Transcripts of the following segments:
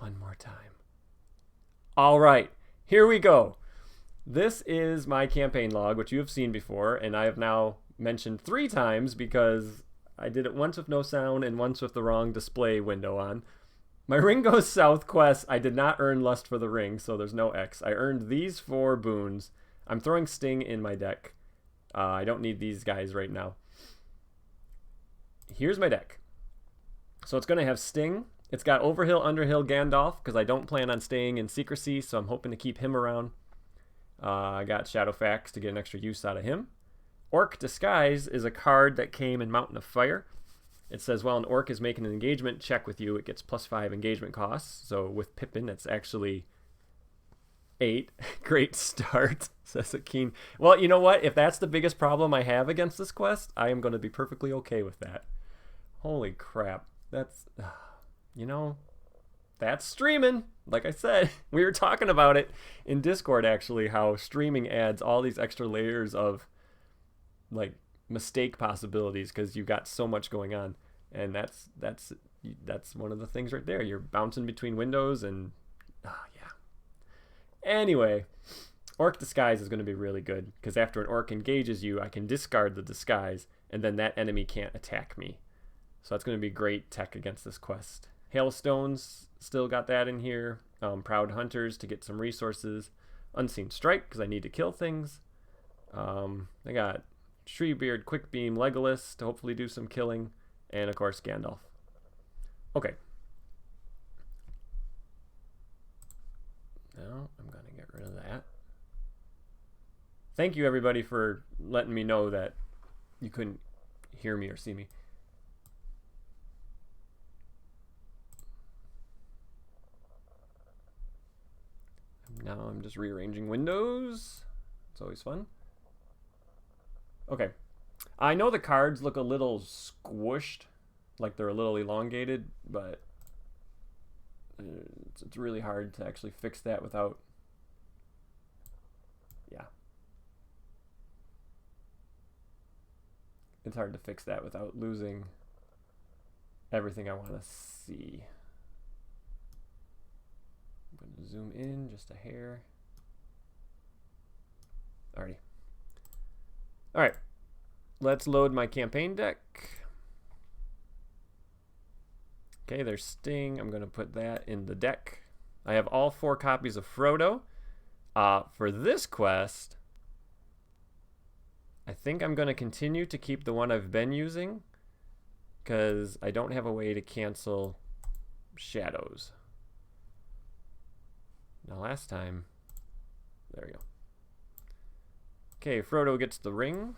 One more time. All right, here we go. This is my campaign log, which you have seen before, and I have now mentioned 3 times because I did it once with no sound and once with the wrong display window on. My Ring Goes South quest, I did not earn Lust for the Ring, so there's no X. I earned these 4 boons. I'm throwing Sting in my deck. I don't need these guys right now. Here's my deck. So it's going to have Sting. It's got Overhill, Underhill, Gandalf, because I don't plan on staying in Secrecy, so I'm hoping to keep him around. I got Shadowfax to get an extra use out of him. Orc Disguise is a card that came in Mountain of Fire. It says, while an orc is making an engagement check with you, it gets +5 engagement costs. So with Pippin, it's actually 8. Great start, says a keen. Well, you know what? If that's the biggest problem I have against this quest, I am going to be perfectly okay with that. Holy crap. That's, you know, that's streaming. Like I said, we were talking about it in Discord, actually, how streaming adds all these extra layers of, like, mistake possibilities because you've got so much going on. And that's one of the things right there. You're bouncing between windows and, yeah. Anyway, Orc Disguise is going to be really good because after an orc engages you, I can discard the disguise and then that enemy can't attack me. So that's going to be great tech against this quest. Hailstones, still got that in here. Proud Hunters to get some resources. Unseen Strike because I need to kill things. I got Treebeard, Quick Beam, Legolas to hopefully do some killing. And of course Gandalf. Okay. Now I'm going to get rid of that. Thank you everybody for letting me know that you couldn't hear me or see me. Now I'm just rearranging windows. It's always fun. Okay. I know the cards look a little squished, like they're a little elongated, but it's really hard to actually fix that without, yeah. It's hard to fix that without losing everything I want to see. I'm going to zoom in just a hair. Alrighty. Alright. Let's load my campaign deck. Okay, there's Sting. I'm going to put that in the deck. I have all 4 copies of Frodo. For this quest, I think I'm going to continue to keep the one I've been using because I don't have a way to cancel shadows. Now last time, there we go. Okay, Frodo gets the ring.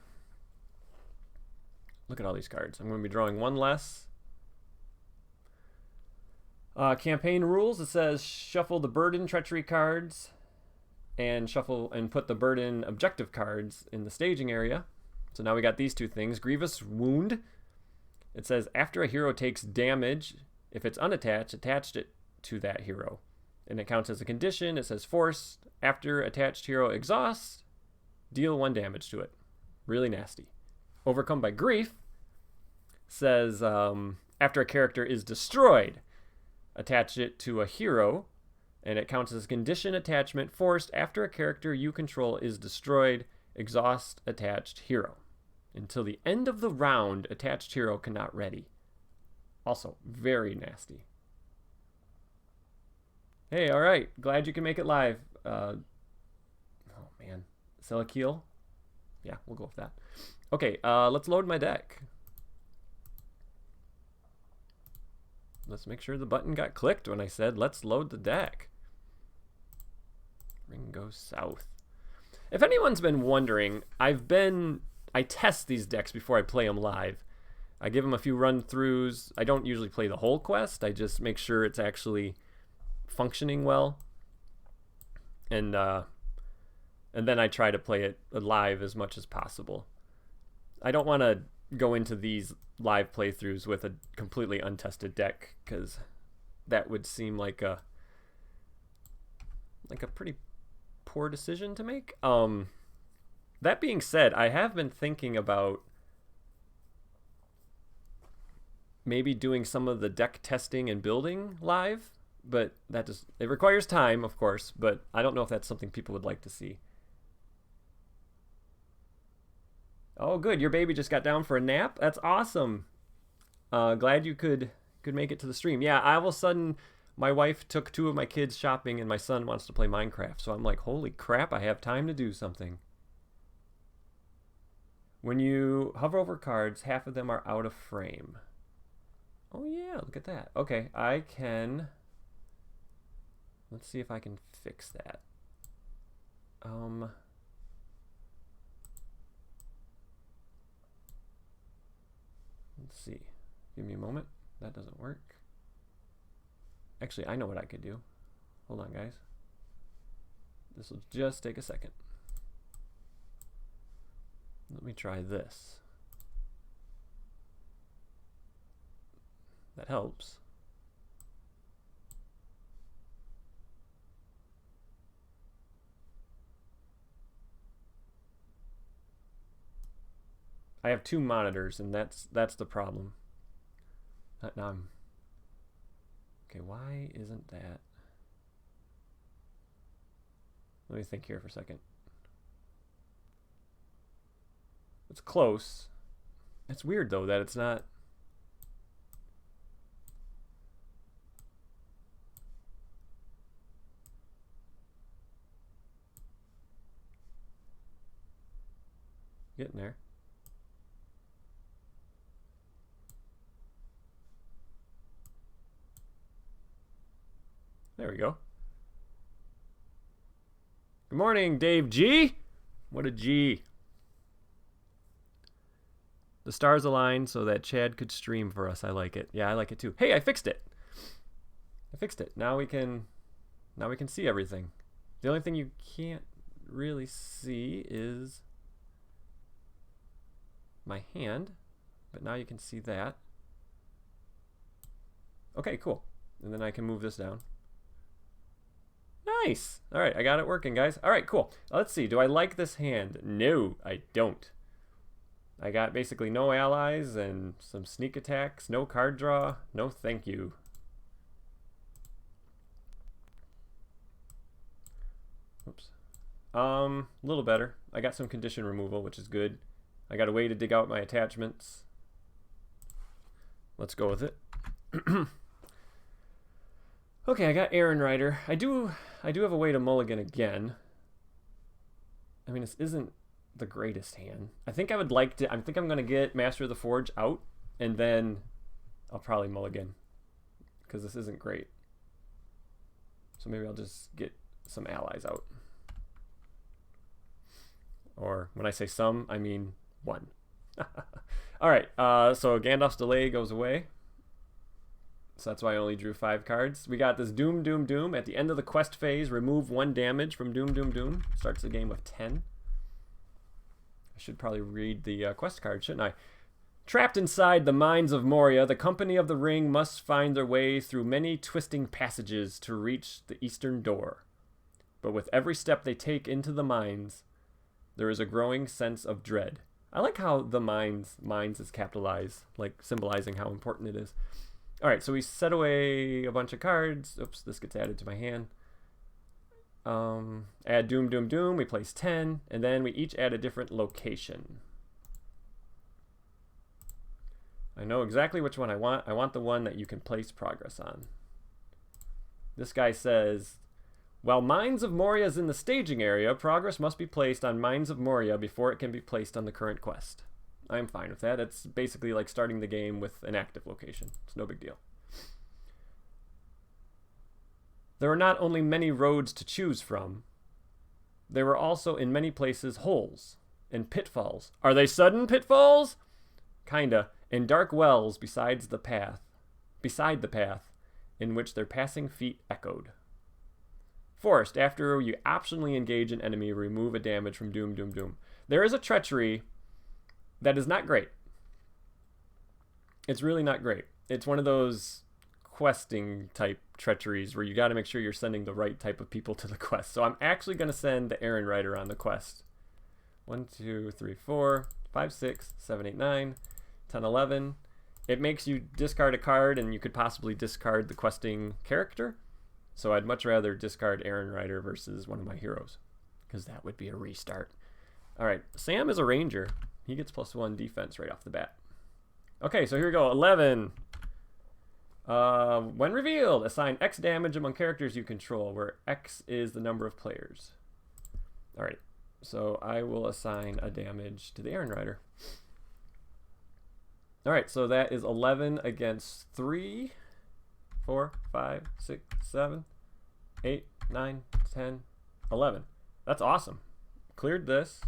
Look at all these cards. I'm going to be drawing 1 less. Campaign rules, it says shuffle the burden treachery cards and shuffle and put the burden objective cards in the staging area. So now we got these 2 things. Grievous Wound. It says after a hero takes damage, if it's unattached, attach it to that hero. And it counts as a condition. It says force. After attached hero exhausts, deal 1 damage to it. Really nasty. Overcome by Grief says after a character is destroyed, attach it to a hero, and it counts as condition attachment forced after a character you control is destroyed, exhaust attached hero. Until the end of the round, attached hero cannot ready. Also, very nasty. Hey, all right. Glad you can make it live. Oh, man. Selakil? Yeah, we'll go with that. Okay, let's load my deck. Let's make sure the button got clicked when I said, let's load the deck. Ring Goes South. If anyone's been wondering, I test these decks before I play them live. I give them a few run-throughs. I don't usually play the whole quest. I just make sure it's actually functioning well. And then I try to play it live as much as possible. I don't want to go into these live playthroughs with a completely untested deck because that would seem like a pretty poor decision to make. That being said, I have been thinking about maybe doing some of the deck testing and building live but that just, it requires time, of course, but I don't know if that's something people would like to see. Oh, good. Your baby just got down for a nap. That's awesome. Glad you could make it to the stream. Yeah, all of a sudden, my wife took 2 of my kids shopping, and my son wants to play Minecraft. So I'm like, holy crap, I have time to do something. When you hover over cards, half of them are out of frame. Oh yeah, look at that. Okay, I can... Let's see if I can fix that. Let's see. Give me a moment. That doesn't work. Actually, I know what I could do. Hold on, guys. This will just take a second. Let me try this. That helps. I have 2 monitors, and that's the problem. Now I'm... Okay, why isn't that? Let me think here for a second. It's close. It's weird, though, that it's not... Getting there. There we go. Good morning, Dave G. What a G. The stars aligned so that Chad could stream for us. I like it. Yeah, I like it too. Hey, I fixed it. I fixed it. Now we can see everything. The only thing you can't really see is my hand, but now you can see that. Okay, cool. And then I can move this down. Nice. All right, I got it working, guys. All right, cool. Let's see. Do I like this hand? No, I don't. I got basically no allies and some sneak attacks. No card draw. No thank you. Oops. A little better. I got some condition removal, which is good. I got a way to dig out my attachments. Let's go with it. Okay, I got Aaron Rider. I do have a way to mulligan again. I mean, this isn't the greatest hand. I think I would like to... I think I'm going to get Master of the Forge out, and then I'll probably mulligan, because this isn't great. So maybe I'll just get some allies out. Or when I say some, I mean 1. All right, so Gandalf's delay goes away. So that's why I only drew 5 cards. We got this Doom, Doom, Doom. At the end of the quest phase, remove 1 damage from Doom, Doom, Doom. Starts the game with 10. I should probably read the quest card, shouldn't I? Trapped inside the mines of Moria, the Company of the Ring must find their way through many twisting passages to reach the eastern door. But with every step they take into the mines, there is a growing sense of dread. I like how the mines is capitalized, like symbolizing how important it is. All right, so we set away a bunch of cards. Oops, this gets added to my hand. Add Doom, Doom, Doom. We place 10, and then we each add a different location. I know exactly which one I want. I want the one that you can place progress on. This guy says, while Mines of Moria is in the staging area, progress must be placed on Mines of Moria before it can be placed on the current quest. I'm fine with that. It's basically like starting the game with an active location. It's no big deal. There are not only many roads to choose from, there were also in many places holes and pitfalls. Are they sudden pitfalls? Kinda. And dark wells beside the path in which their passing feet echoed. Forced, after you optionally engage an enemy, remove a damage from Doom, Doom, Doom. There is a treachery that is not great. It's really not great. It's one of those questing type treacheries where you got to make sure you're sending the right type of people to the quest. So I'm actually going to send the Aaron Rider on the quest. 1, 2, 3, 4, 5, 6, 7, 8, 9, 10, 11. It makes you discard a card, and you could possibly discard the questing character. So I'd much rather discard Aaron Rider versus one of my heroes, because that would be a restart. All right, Sam is a ranger. He gets +1 defense right off the bat. Okay, so here we go. 11. When revealed, assign X damage among characters you control, where X is the number of players. All right, so I will assign a damage to the Aaron Rider. All right, so that is 11 against 3, 4, 5, 6, 7, 8, 9, 10, 11. That's awesome. Cleared this.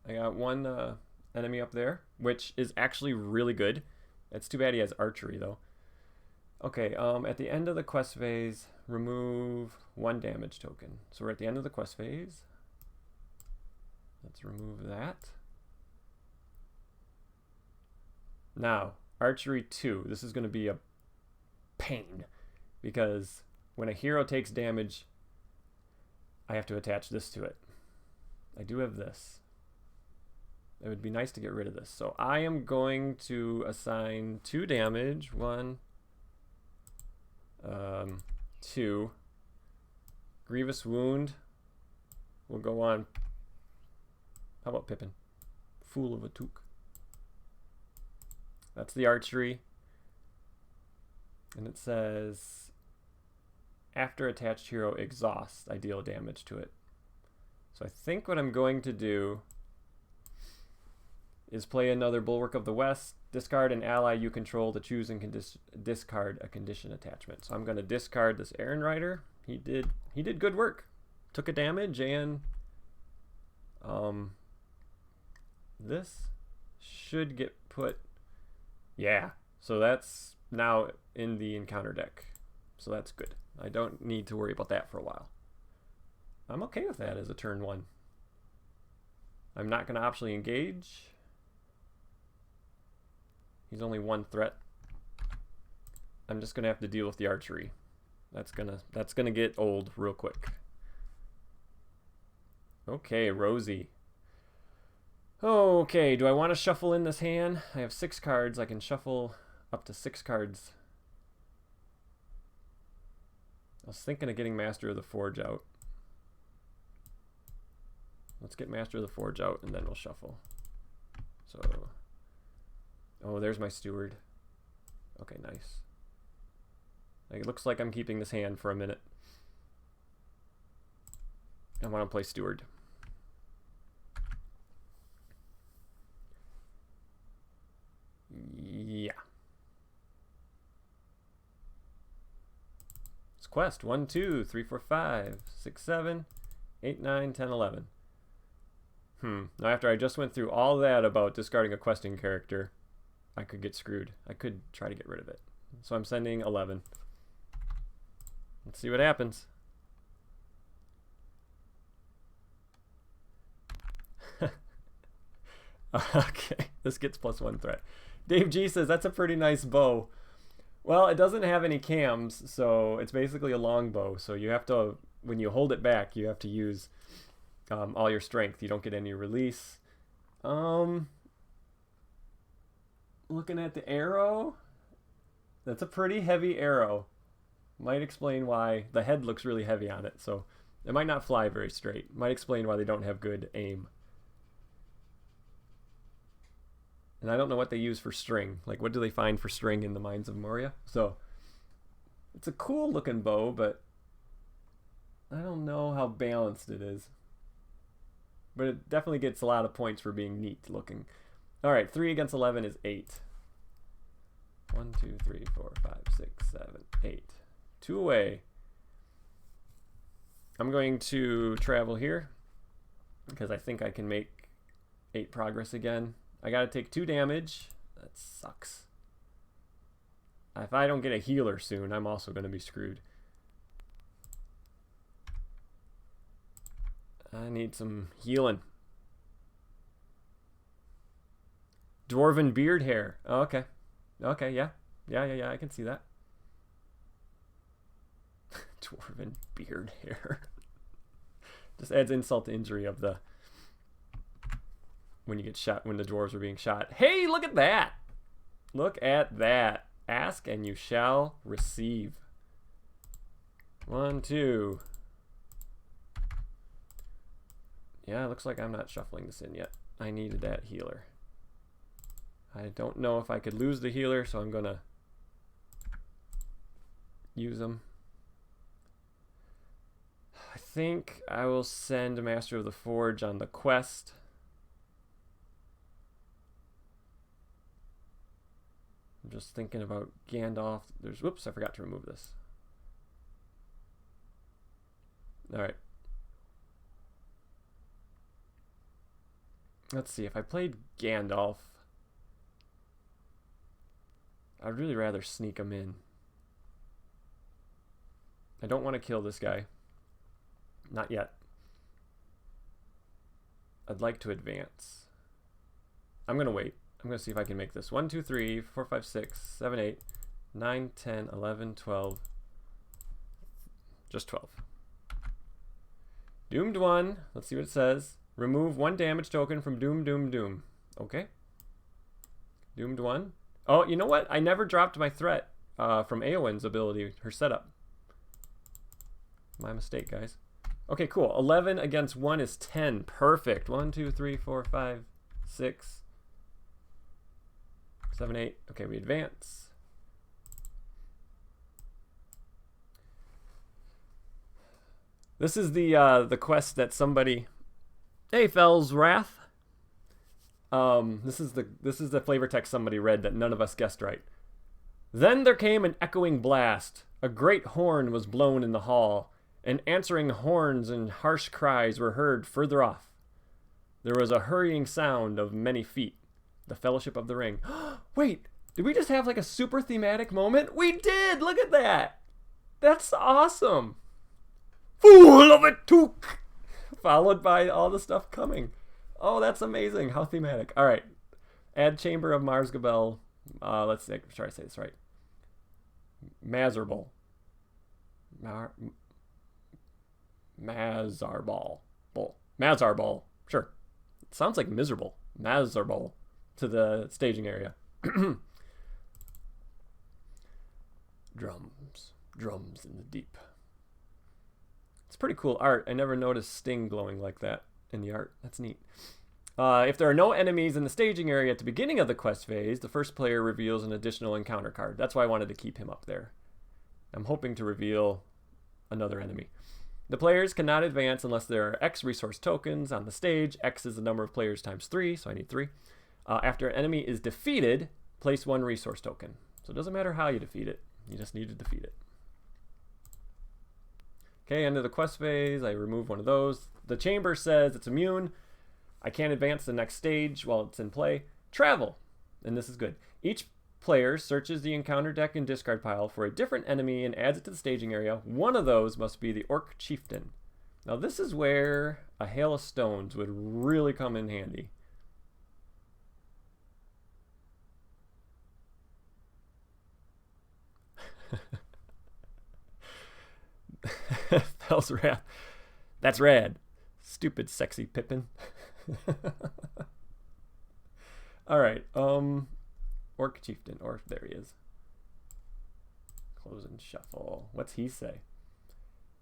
I got one enemy up there, which is actually really good. It's too bad he has archery, though. Okay, at the end of the quest phase, remove 1 damage token. So we're at the end of the quest phase. Let's remove that. Now, archery 2. This is going to be a pain, because when a hero takes damage, I have to attach this to it. I do have this. It would be nice to get rid of this. So I am going to assign 2 damage. 1, 2. Grievous wound will go on. How about Pippin? Fool of a Took. That's the archery. And it says, after attached hero exhausts, I deal damage to it. So I think what I'm going to do is play another Bulwark of the West, discard an ally you control to choose and discard a condition attachment. So I'm going to discard this Aaron Rider. He did good work. Took a damage, and this should get put. Yeah, so that's now in the encounter deck. So that's good. I don't need to worry about that for a while. I'm okay with that as a turn 1. I'm not going to optionally engage. He's only 1 threat. I'm just going to have to deal with the archery. That's gonna get old real quick. Okay, Rosie. Okay, do I want to shuffle in this hand? I have 6 cards. I can shuffle up to 6 cards. I was thinking of getting Master of the Forge out. Let's get Master of the Forge out, and then we'll shuffle. So, oh, there's my Steward. Okay, nice. It looks like I'm keeping this hand for a minute. I want to play Steward. Yeah. It's quest 1, 2, 3, 4, 5, 6, 7, 8, 9, 10, 11. Now after I just went through all that about discarding a questing character, I could get screwed. I could try to get rid of it. So I'm sending 11. Let's see what happens. Okay, this gets +1 threat. Dave G says, that's a pretty nice bow. Well, it doesn't have any cams, so it's basically a long bow. So you have to, when you hold it back, you have to use all your strength. You don't get any release. Looking at the arrow, that's a pretty heavy arrow. Might explain why the head looks really heavy on it. So it might not fly very straight. Might explain why they don't have good aim. And I don't know what they use for string. Like, what do they find for string in the Mines of Moria? So it's a cool looking bow, but I don't know how balanced it is. But it definitely gets a lot of points for being neat looking. All right, 3 against 11 is 8. 1, 2, 3, 4, 5, 6, 7, 8. 2 away. I'm going to travel here because I think I can make 8 progress again. I gotta take 2 damage. That sucks. If I don't get a healer soon, I'm also gonna be screwed. I need some healing. Dwarven beard hair. Oh, okay. Okay, yeah. Yeah, I can see that. Dwarven beard hair. Just adds insult to injury of the when you get shot, when the dwarves are being shot. Hey, look at that. Look at that. Ask and you shall receive. 1, 2. Yeah, it looks like I'm not shuffling this in yet. I needed that healer. I don't know if I could lose the healer, so I'm gonna use them. I think I will send Master of the Forge on the quest. I'm just thinking about Gandalf. Whoops, I forgot to remove this. Alright. Let's see, if I played Gandalf, I'd really rather sneak him in. I don't want to kill this guy. Not yet. I'd like to advance. I'm going to wait. I'm going to see if I can make this. 1, 2, 3, 4, 5, 6, 7, 8, 9, 10, 11, 12. Just 12. Doomed 1. Let's see what it says. Remove 1 damage token from Doom, Doom, Doom. Okay. Doomed 1. Oh, you know what? I never dropped my threat from Eowyn's ability, her setup. My mistake, guys. Okay, cool. 11 against 1 is 10. Perfect. 1, 2, 3, 4, 5, 6, 7, 8. Okay, we advance. This is the quest that somebody... Hey, Fell's Wrath. This is the flavor text somebody read that none of us guessed right. Then there came an echoing blast. A great horn was blown in the hall, and answering horns and harsh cries were heard further off. There was a hurrying sound of many feet. The Fellowship of the Ring. Wait, did we just have like a super thematic moment? We did! Look at that! That's awesome! Fool of a took! Followed by all the stuff coming. Oh, that's amazing. How thematic. All right. Add Chamber of Marzgabel. Let's try to say this right. Mazarbal. Mazarbal. Mazarbal. Sure. It sounds like miserable. Mazarbal to the staging area. Drums. Drums in the deep. It's pretty cool art. I never noticed Sting glowing like that in the art. That's neat. If there are no enemies in the staging area at the beginning of the quest phase, the first player reveals an additional encounter card. That's why I wanted to keep him up there. I'm hoping to reveal another enemy. The players cannot advance unless there are X resource tokens on the stage. X is the number of players times 3, so I need 3. After an enemy is defeated, place 1 resource token. So it doesn't matter how you defeat it. You just need to defeat it. Okay, end of the quest phase. I remove one of those. The chamber says it's immune. I can't advance the next stage while it's in play. Travel. And this is good. Each player searches the encounter deck and discard pile for a different enemy and adds it to the staging area. One of those must be the Orc Chieftain. Now this is where a Hail of Stones would really come in handy. Fell's Wrath. That's rad. Stupid sexy Pippin. Alright, Orc Chieftain. Or there he is. Close and shuffle. What's he say?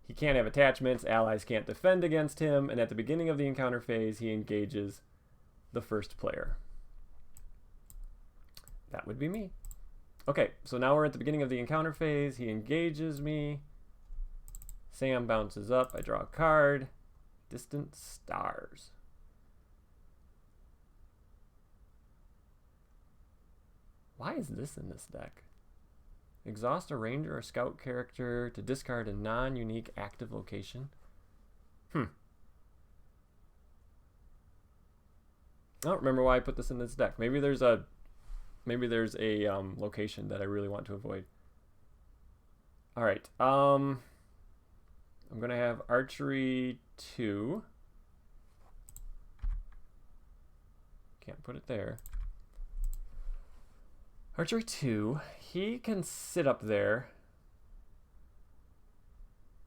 He can't have attachments, allies can't defend against him, and at the beginning of the encounter phase he engages the first player. That would be me. Okay, so now we're at the beginning of the encounter phase. He engages me. Sam bounces up. I draw a card. Distant Stars. Why is this in this deck? Exhaust a ranger or scout character to discard a non-unique active location. I don't remember why I put this in this deck. Maybe there's a location that I really want to avoid. All right. I'm gonna have archery 2. Can't put it there. Archery 2. He can sit up there.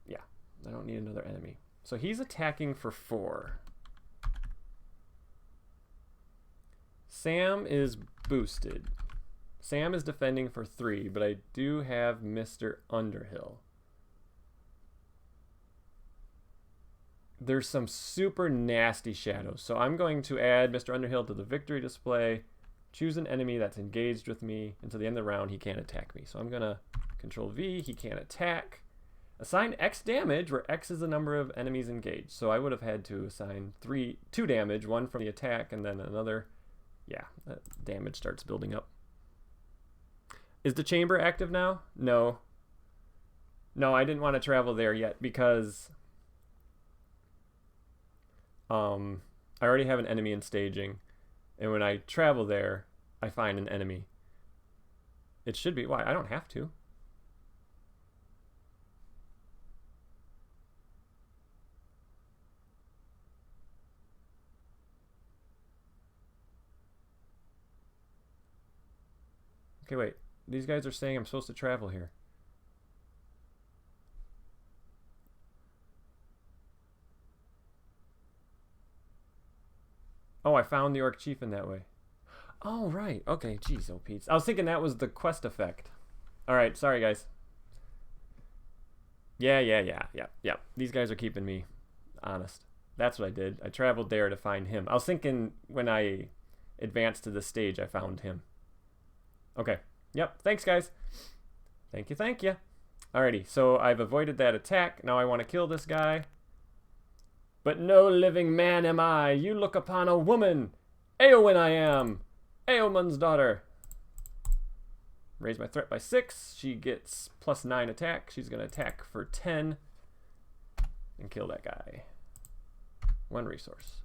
Yeah, I don't need another enemy. So he's attacking for 4. Sam is boosted. Sam is defending for 3, but I do have Mr. Underhill. there's some super nasty shadows. So I'm going to add Mr. Underhill to the victory display. Choose an enemy that's engaged with me. Until the end of the round, he can't attack me. So I'm going to Control V. He can't attack. Assign X damage, where X is the number of enemies engaged. So I would have had to assign 2 damage, 1 from the attack, and then another. Yeah, that damage starts building up. Is the chamber active now? No. No, I didn't want to travel there yet because I already have an enemy in staging. And when I travel there, I find an enemy. It should be. Why? I don't have to. Okay, wait. These guys are saying I'm supposed to travel here. Oh, I found the Orc Chief in that way. Oh, right. Okay, jeez, oh, Pete. I was thinking that was the quest effect. All right, sorry, guys. Yeah. These guys are keeping me honest. That's what I did. I traveled there to find him. I was thinking when I advanced to this stage, I found him. Okay. Yep. Thanks, guys. Thank you. Alrighty, so I've avoided that attack. Now I want to kill this guy. But no living man am I. You look upon a woman. Eowyn I am. Eowyn's daughter. Raise my threat by 6. She gets +9 attack. She's going to attack for 10. And kill that guy. 1 resource.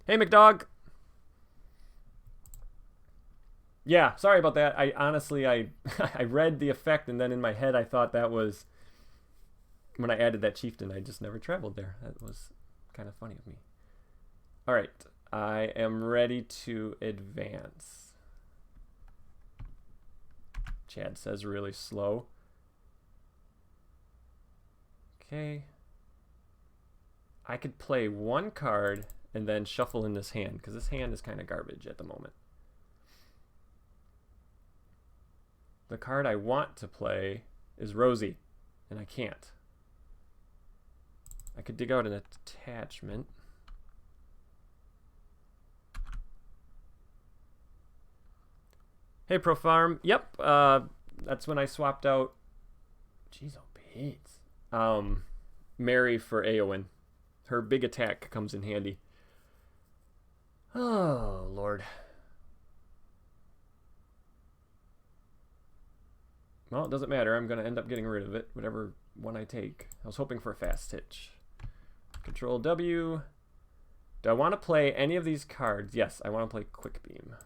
Hey, McDog. Yeah, sorry about that. I honestly, I read the effect, and then in my head I thought that was when I added that chieftain. I just never traveled there. That was kind of funny of me. All right, I am ready to advance. Chad says really slow. Okay. I could play 1 card and then shuffle in this hand, because this hand is kind of garbage at the moment. The card I want to play is Rosie, and I can't. I could dig out an attachment. Hey, Pro Farm. Yep, that's when I swapped out. Jeez, oh, Pete. Mary for Eowyn. Her big attack comes in handy. Oh, Lord. Well, it doesn't matter. I'm going to end up getting rid of it, whatever one I take. I was hoping for a fast hitch. Control W. Do I want to play any of these cards? Yes, I want to play Quick Beam.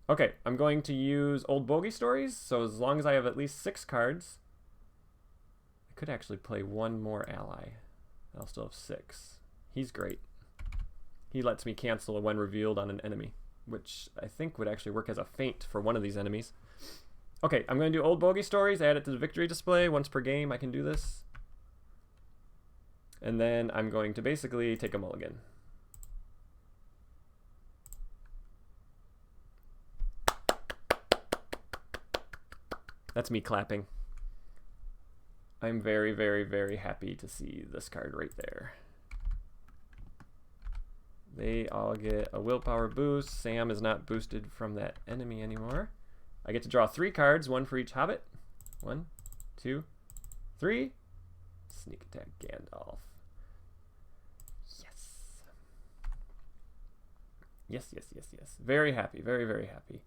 Okay, I'm going to use Old Bogey Stories, so as long as I have at least 6 cards, I could actually play 1 more ally. I'll still have 6. He's great. He lets me cancel when revealed on an enemy, which I think would actually work as a feint for one of these enemies. Okay, I'm going to do Old Bogey Stories, add it to the victory display. Once per game, I can do this. And then I'm going to basically take a mulligan. That's me clapping. I'm very, very, very happy to see this card right there. They all get a willpower boost. Sam is not boosted from that enemy anymore. I get to draw 3 cards, 1 for each hobbit. 1, 2, 3. Sneak attack Gandalf. Yes. Yes. Very happy, very, very happy.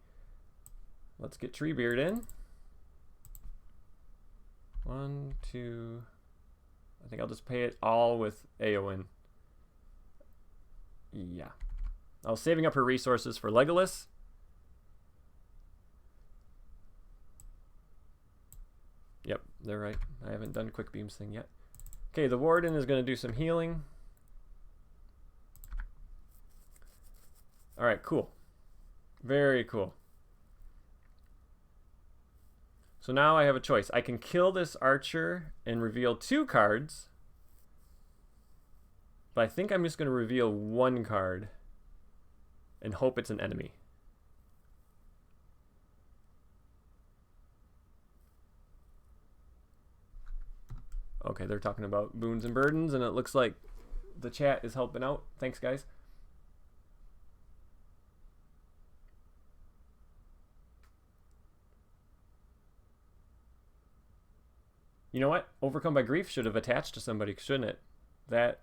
Let's get Treebeard in. 1, 2. I think I'll just pay it all with Eowyn. Yeah. I was saving up her resources for Legolas. Yep, they're right. I haven't done Quick Beam's thing yet. Okay, the Warden is going to do some healing. All right, cool. Very cool. So now I have a choice. I can kill this archer and reveal 2 cards. But I think I'm just going to reveal 1 card and hope it's an enemy. Okay, they're talking about boons and burdens, and it looks like the chat is helping out. Thanks, guys. You know what? Overcome by grief should have attached to somebody, shouldn't it? That...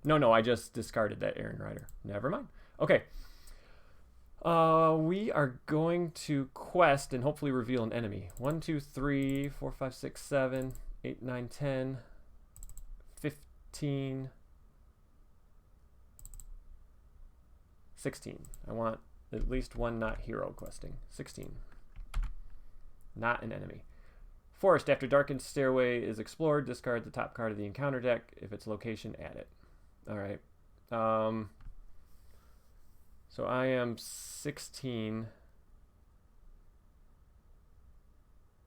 No, I just discarded that Aaron Rider. Never mind. Okay. We are going to quest and hopefully reveal an enemy. 1, 2, 3, 4, 5, 6, 7, 8, 9, 10, 15, 16. I want at least one not hero questing. 16. Not an enemy. Forest. After darkened stairway is explored, discard the top card of the encounter deck. If its location, add it. All right. So I am 16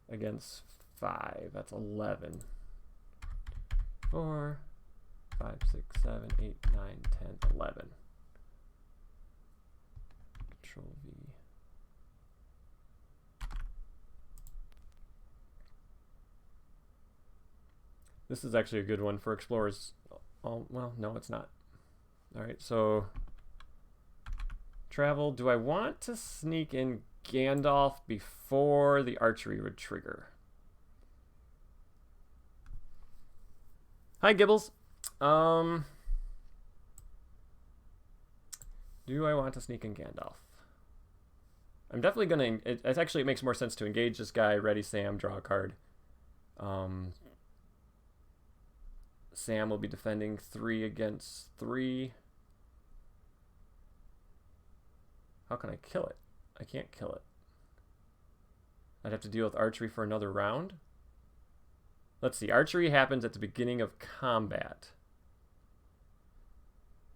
against 5. That's 11. 4, 5, 6, 7, 8, 9, 10, 11. Control V. This is actually a good one for explorers. Oh, well, no, it's not. All right, so travel. Do I want to sneak in Gandalf before the archery would trigger? Hi, Gibbles. Do I want to sneak in Gandalf? I'm definitely gonna. It actually makes more sense to engage this guy. Ready, Sam. Draw a card. Sam will be defending 3 against 3. How can I kill it? I can't kill it. I'd have to deal with archery for another round. Let's see. Archery happens at the beginning of combat.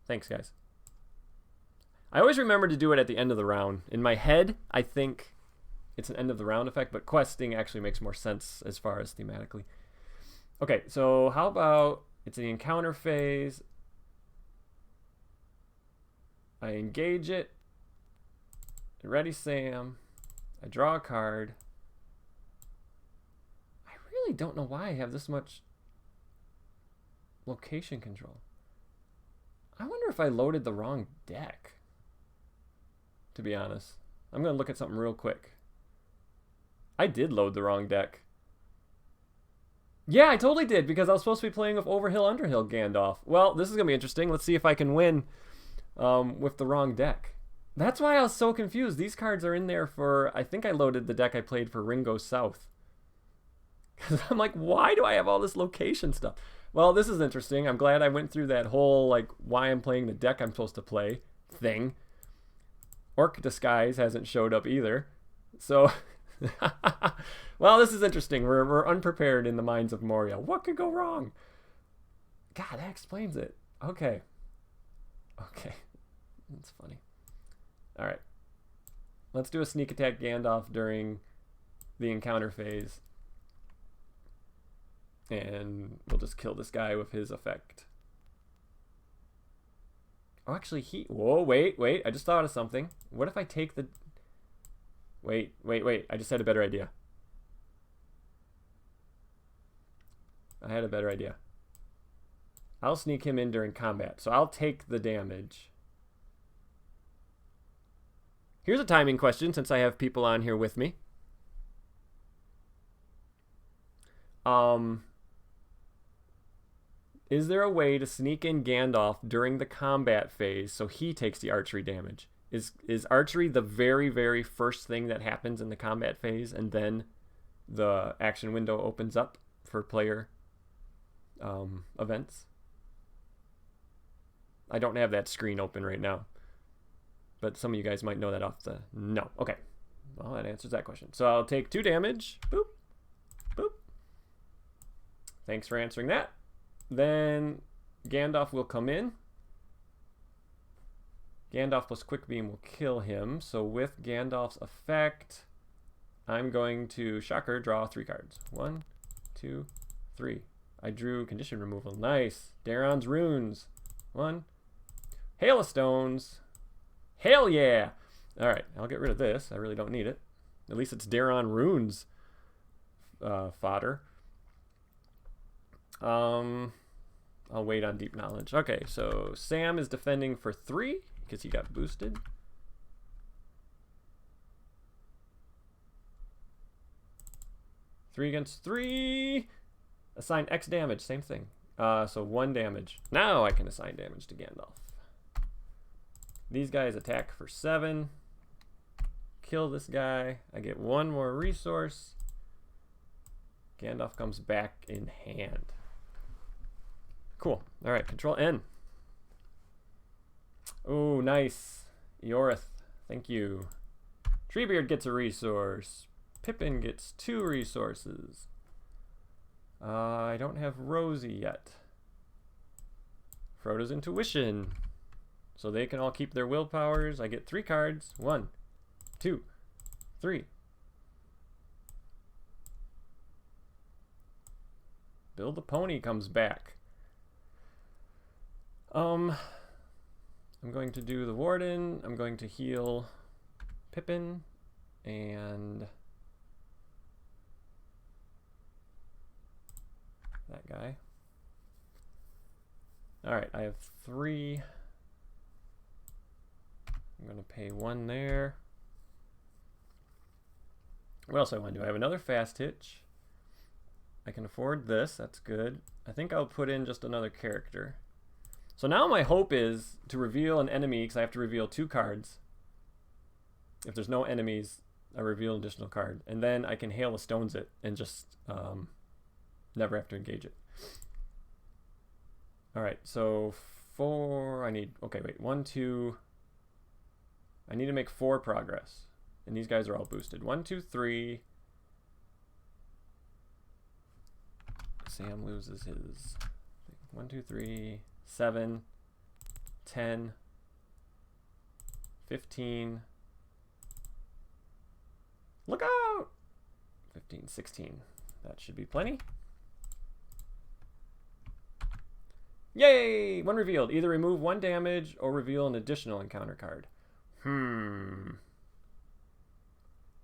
Thanks, guys. I always remember to do it at the end of the round. In my head, I think it's an end of the round effect, but questing actually makes more sense as far as thematically. Okay, so how about it's the encounter phase. I engage it. Ready, Sam. I draw a card. I really don't know why I have this much location control. I wonder if I loaded the wrong deck, to be honest. I'm going to look at something real quick. I did load the wrong deck. Yeah, I totally did, because I was supposed to be playing with Overhill, Underhill Gandalf. Well, this is going to be interesting. Let's see if I can win with the wrong deck. That's why I was so confused. These cards are in there for... I think I loaded the deck I played for Ringo South. Because I'm like, why do I have all this location stuff? Well, this is interesting. I'm glad I went through that whole, like, why I'm playing the deck I'm supposed to play thing. Orc Disguise hasn't showed up either. So... Well, this is interesting. We're unprepared in the minds of Moria. What could go wrong? God, that explains it. Okay. That's funny. All right. Let's do a sneak attack Gandalf during the encounter phase. And we'll just kill this guy with his effect. Oh, actually, whoa, wait. I just thought of something. What if I take the... Wait. I just had a better idea. I'll sneak him in during combat. So I'll take the damage. Here's a timing question, since I have people on here with me. Is there a way to sneak in Gandalf during the combat phase so he takes the archery damage? Is archery the very, very first thing that happens in the combat phase, and then the action window opens up for player events? I don't have that screen open right now, but some of you guys might know that off the... No. Okay. Well, that answers that question. So I'll take 2 damage. Boop. Boop. Thanks for answering that. Then Gandalf will come in. Gandalf plus Quick Beam will kill him. So with Gandalf's effect, I'm going to, shocker, draw 3 cards. 1, 2, 3. I drew condition removal. Nice. Daron's Runes. 1. Hail of Stones. Hell yeah. All right, I'll get rid of this. I really don't need it. At least it's Daron Runes fodder. I'll wait on deep knowledge. Okay, so Sam is defending for 3 because he got boosted. Three against 3. Assign X damage, same thing. So 1 damage. Now I can assign damage to Gandalf. These guys attack for 7. Kill this guy. I get 1 more resource. Gandalf comes back in hand. Cool. All right, control N. Oh, nice. Eorith, thank you. Treebeard gets a resource. Pippin gets 2 resources. I don't have Rosie yet. Frodo's intuition. So they can all keep their willpowers. I get 3 cards. 1, 2, 3. Bill the Pony comes back. I'm going to do the Warden. I'm going to heal Pippin and that guy. Alright, I have 3. I'm going to pay 1 there. What else I want to do? I have another fast hitch. I can afford this. That's good. I think I'll put in just another character. So now my hope is to reveal an enemy, because I have to reveal 2 cards. If there's no enemies, I reveal an additional card. And then I can Hail of Stones it and just never have to engage it. Alright, so 4, I need, okay, wait, 1, 2, I need to make 4 progress. And these guys are all boosted. 1, 2, 3. Sam loses his 1, 2, 3, 7, 10, 15. Look out! 15, 16. That should be plenty. Yay! 1 revealed. Either remove 1 damage or reveal an additional encounter card.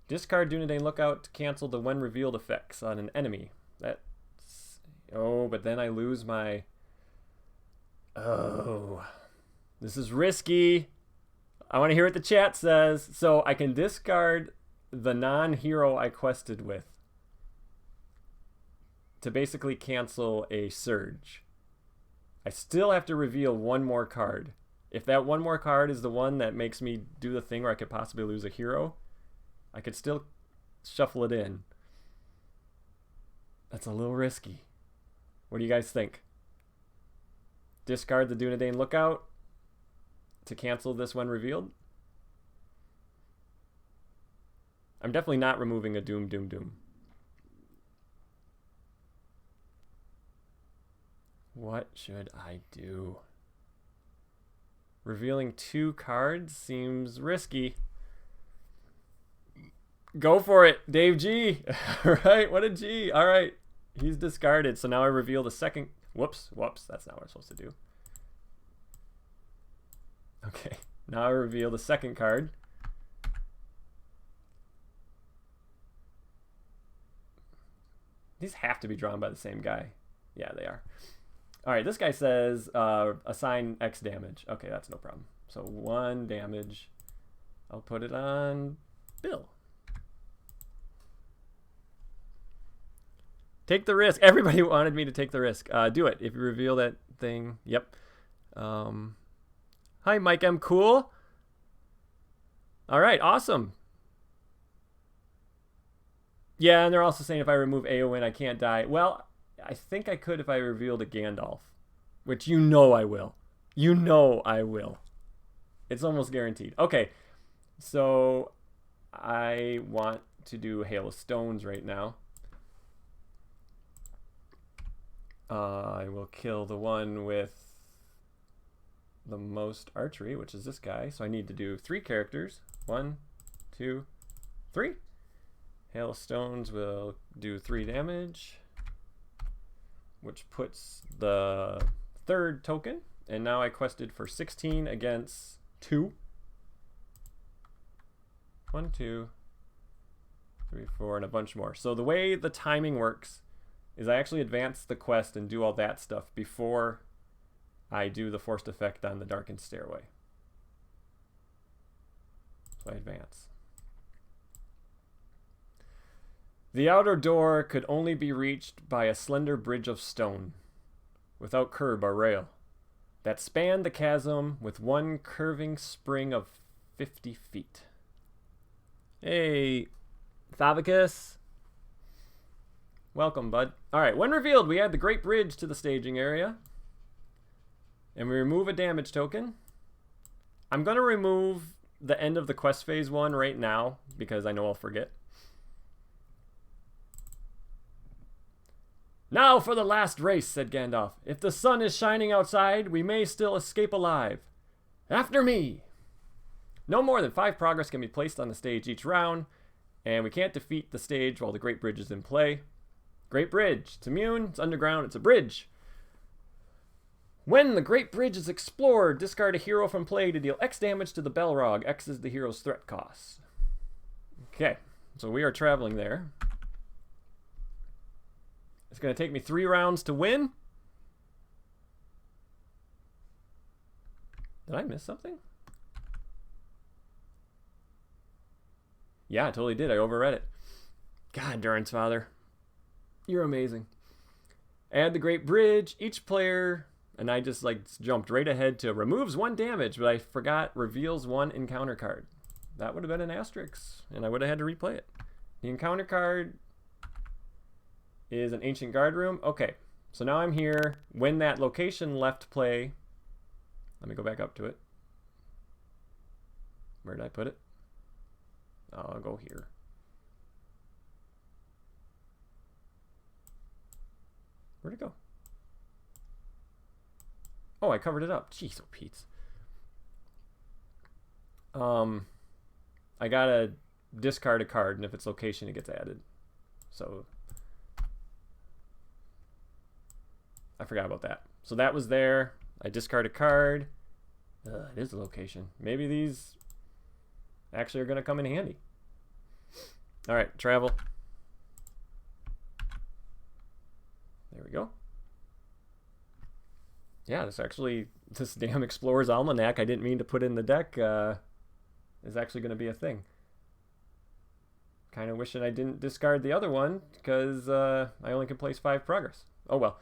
Discard Dunedain Lookout to cancel the when revealed effects on an enemy. That's... Oh, but then I lose my... Oh. This is risky. I want to hear what the chat says. So I can discard the non-hero I quested with to basically cancel a surge. I still have to reveal 1 more card. If that 1 more card is the one that makes me do the thing where I could possibly lose a hero, I could still shuffle it in. That's a little risky. What do you guys think? Discard the Dunedain Lookout to cancel this when revealed? I'm definitely not removing a Doom. What should I do? Revealing 2 cards seems risky. Go for it, Dave G. Right, what a G. All right, he's discarded. So now I reveal the second. Whoops, that's not what I'm supposed to do. Okay, now I reveal the second card. These have to be drawn by the same guy. Yeah, they are. All right, this guy says assign X damage. Okay, that's no problem. So 1 damage. I'll put it on Bill. Take the risk. Everybody wanted me to take the risk. Do it. If you reveal that thing. Yep. Hi, Mike M. Cool. All right, awesome. Yeah, and they're also saying if I remove Eowyn, I can't die. Well, I think I could if I revealed a Gandalf, which you know I will. You know I will. It's almost guaranteed. Okay, so I want to do Hail of Stones right now. I will kill the one with the most archery, which is this guy. So I need to do 3 characters. 1, 2, 3. Hail of Stones will do 3 damage, which puts the 3rd token. And now I quested for 16 against 2. 1, 2, 3, 4, and a bunch more. So the way the timing works is I actually advance the quest and do all that stuff before I do the forced effect on the darkened stairway. So I advance. The outer door could only be reached by a slender bridge of stone, without curb or rail, that spanned the chasm with one curving spring of 50 feet. Hey, Thavicus. Welcome, bud. Alright, when revealed, we add the Great Bridge to the staging area. And we remove a damage token. I'm going to remove the end of the quest phase 1 right now, because I know I'll forget. Now for the last race, said Gandalf. If the sun is shining outside, we may still escape alive. After me! No more than 5 progress can be placed on the stage each round, and we can't defeat the stage while the Great Bridge is in play. Great Bridge. It's immune, it's underground, it's a bridge. When the Great Bridge is explored, discard a hero from play to deal X damage to the Balrog. X is the hero's threat cost. Okay, so we are traveling there. It's going to take me 3 rounds to win. Did I miss something? Yeah, I totally did. I overread it. God, Durin's father. You're amazing. Add the Great Bridge. Each player, and I just like jumped right ahead to removes 1 damage, but I forgot reveals 1 encounter card. That would have been an asterisk, and I would have had to replay it. The encounter card is an ancient guard room. Okay, so now I'm here. When that location left play, let me go back up to it. Where did I put it? Oh, I'll go here. Where'd it go? Oh, I covered it up. Jeez, oh Pete's. I gotta discard a card, and if it's location, it gets added. So I forgot about that. So that was there. I discard a card. It is a location. Maybe these actually are going to come in handy. All right, travel. There we go. Yeah, this damn Explorer's Almanac I didn't mean to put in the deck is actually going to be a thing. Kind of wishing I didn't discard the other one because I only can place 5 progress. Oh well.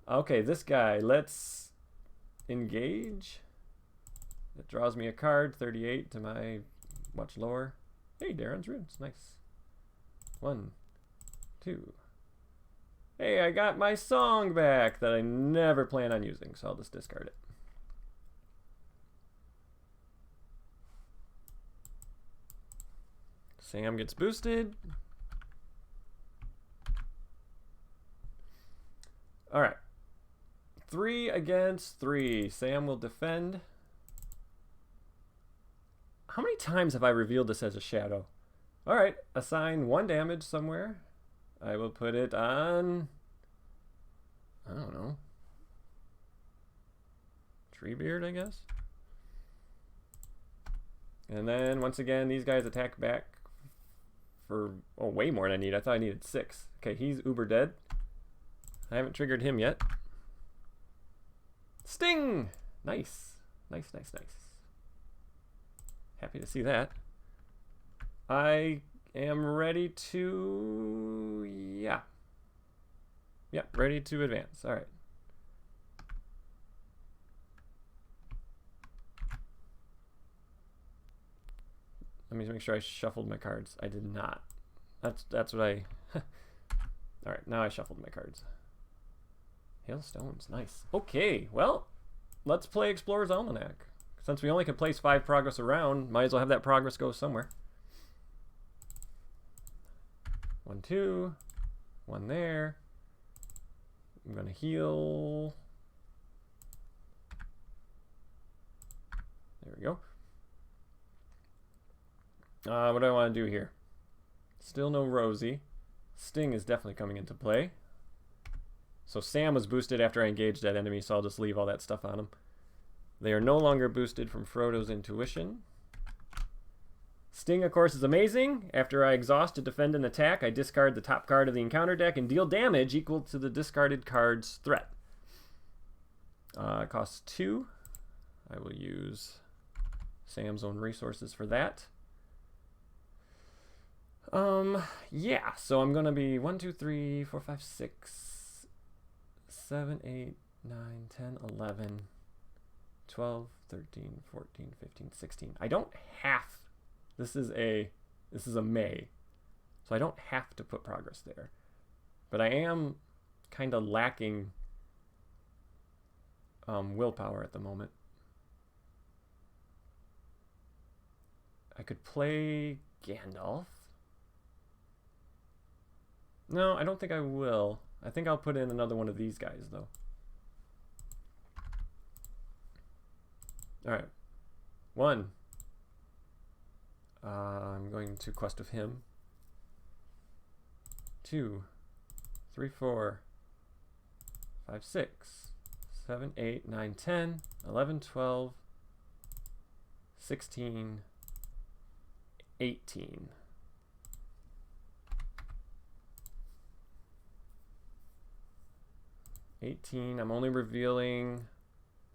Okay, this guy, let's engage. It draws me a card, 38 to my much lower. Hey, Darren's runes, nice. 1, 2. Hey, I got my song back that I never plan on using, so I'll just discard it. Sam gets boosted. All right. 3 against 3. Sam will defend. How many times have I revealed this as a shadow? All right, assign 1 damage somewhere. I will put it on, I don't know, Treebeard, I guess. And then once again, these guys attack back for, oh, way more than I need. I thought I needed 6. Okay, he's uber dead. I haven't triggered him yet. Sting! Nice. Nice, nice, nice. Happy to see that. I am ready to, yeah. Yep, ready to advance. All right. Let me make sure I shuffled my cards. I did not. That's what I, all right, now I shuffled my cards. Hailstones, nice. Okay, well, let's play Explorer's Almanac. Since we only can place 5 progress around, might as well have that progress go somewhere. 1, 2, 1 there. I'm gonna heal. There we go. What do I want to do here? Still no Rosie. Sting is definitely coming into play. So Sam was boosted after I engaged that enemy, so I'll just leave all that stuff on him. They are no longer boosted from Frodo's intuition. Sting, of course, is amazing. After I exhaust to defend an attack, I discard the top card of the encounter deck and deal damage equal to the discarded card's threat. It costs 2. I will use Sam's own resources for that. Yeah, so I'm going to be 1, 2, 3, 4, 5, 6, 7, 8, 9, 10, 11, 12, 13, 14, 15, 16. I don't have, this is a May, so I don't have to put progress there. But I am kind of lacking willpower at the moment. I could play Gandalf. No, I don't think I will. I think I'll put in another one of these guys, though. Alright. 1. I'm going to quest with him. 2, 3, 4, 5, 6, 7, 8, 9, 10, 11, 12, 16, 18. I'm only revealing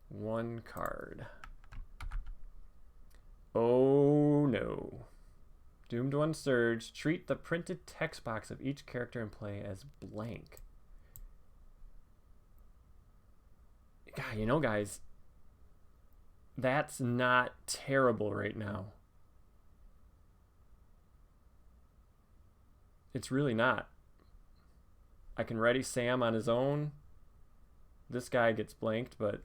1 card. Oh no. Doomed One Surge. Treat the printed text box of each character in play as blank. God, you know, guys, that's not terrible right now. It's really not. I can ready Sam on his own. This guy gets blanked, but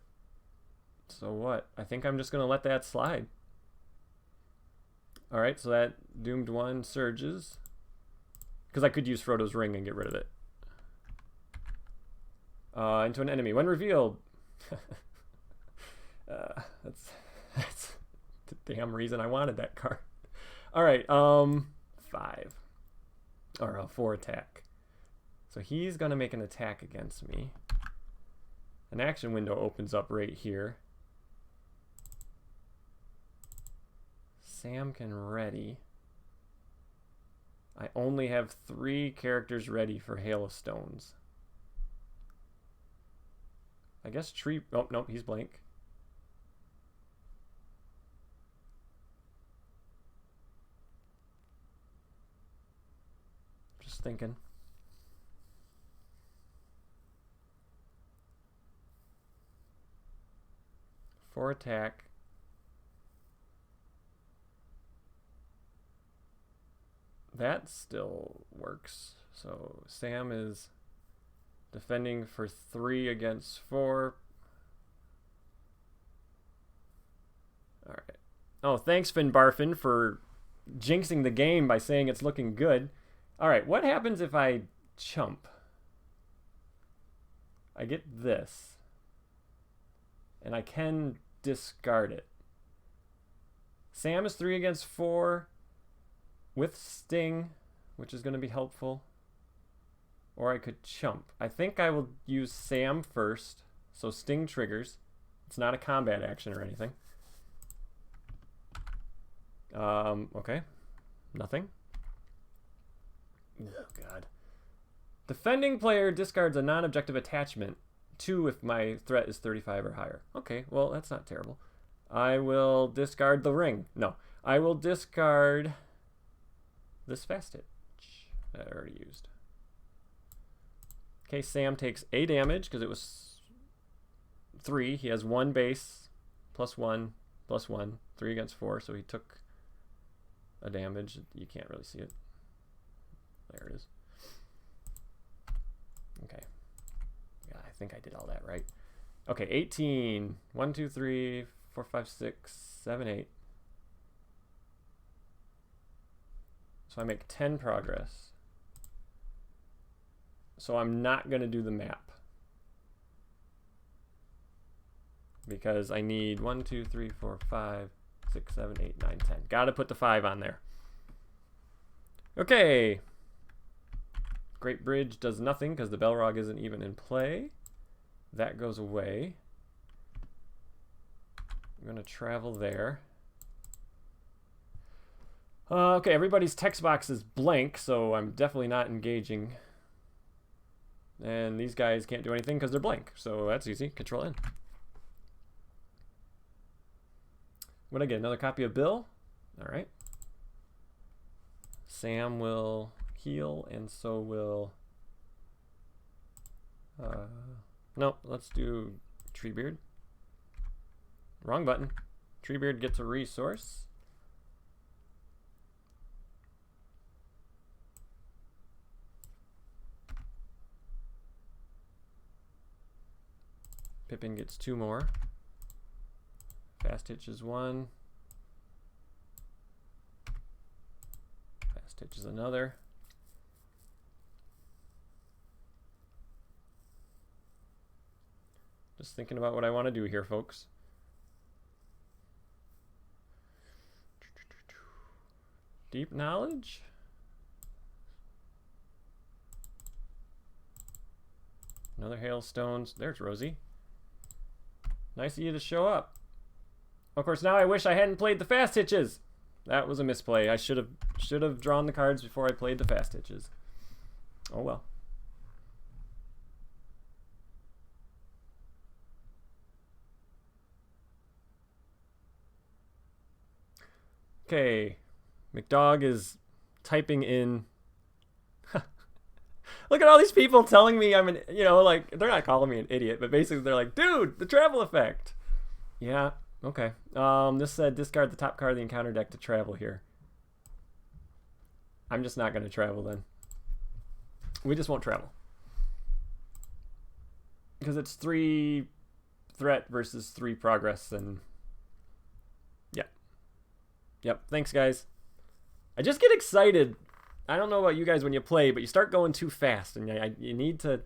so what? I think I'm just going to let that slide. Alright, so that Doomed One surges. Because I could use Frodo's Ring and get rid of it. Into an enemy. When revealed. That's the damn reason I wanted that card. Alright, 5. Or 4 attack. So he's going to make an attack against me. An action window opens up right here. Sam can ready. I only have 3 characters ready for Hail of Stones. I guess Tree... Oh, nope, he's blank. Just thinking. For attack. That still works. So Sam is defending for 3 against 4. Alright. Oh, thanks, Finbarfin, for jinxing the game by saying it's looking good. Alright, what happens if I chump? I get this. And I can discard it. Sam is 3 against 4 with Sting, which is going to be helpful. Or I could chump. I think I will use Sam first, so Sting triggers. It's not a combat action or anything. Okay. Nothing. Oh, God. Defending player discards a non-objective attachment. 2 if my threat is 35 or higher. Okay, well, that's not terrible. I will discard the ring. No, I will discard this fast hit that I already used. Okay, Sam takes a damage because it was 3. He has 1 base, +1, +1, 3 against 4, so he took a damage. You can't really see it. There it is. Okay. Yeah, I think I did all that right. Okay, 18. 1, 2, 3, 4, 5, 6, 7, 8. So I make 10 progress. So I'm not going to do the map. Because I need 1, 2, 3, 4, 5, 6, 7, 8, 9, 10. Got to put the 5 on there. Okay. Great Bridge does nothing because the Belrog isn't even in play. That goes away. I'm going to travel there. Okay, everybody's text box is blank, so I'm definitely not engaging. And these guys can't do anything because they're blank, so that's easy. Control N. Would I get another copy of Bill? All right. Sam will heal, and so will... no, let's do Treebeard. Wrong button. Treebeard gets a resource. Pippin gets 2 more. Fast Hitch is 1. Fast Hitch is another. Just thinking about what I want to do here, folks. Deep knowledge? Another hailstones. There's Rosie. Nice of you to show up. Of course, now I wish I hadn't played the fast hitches. That was a misplay. I should have drawn the cards before I played the fast hitches. Oh well. Okay, McDog is typing in. Look at all these people telling me I'm an, like, they're not calling me an idiot, but basically they're like, dude, the travel effect. Yeah, okay. This said discard the top card of the encounter deck to travel here. I'm just not going to travel then. We just won't travel. Because it's 3 threat versus 3 progress, and yeah. Yep, thanks guys. I just get excited. I don't know about you guys when you play, but you start going too fast, and I need to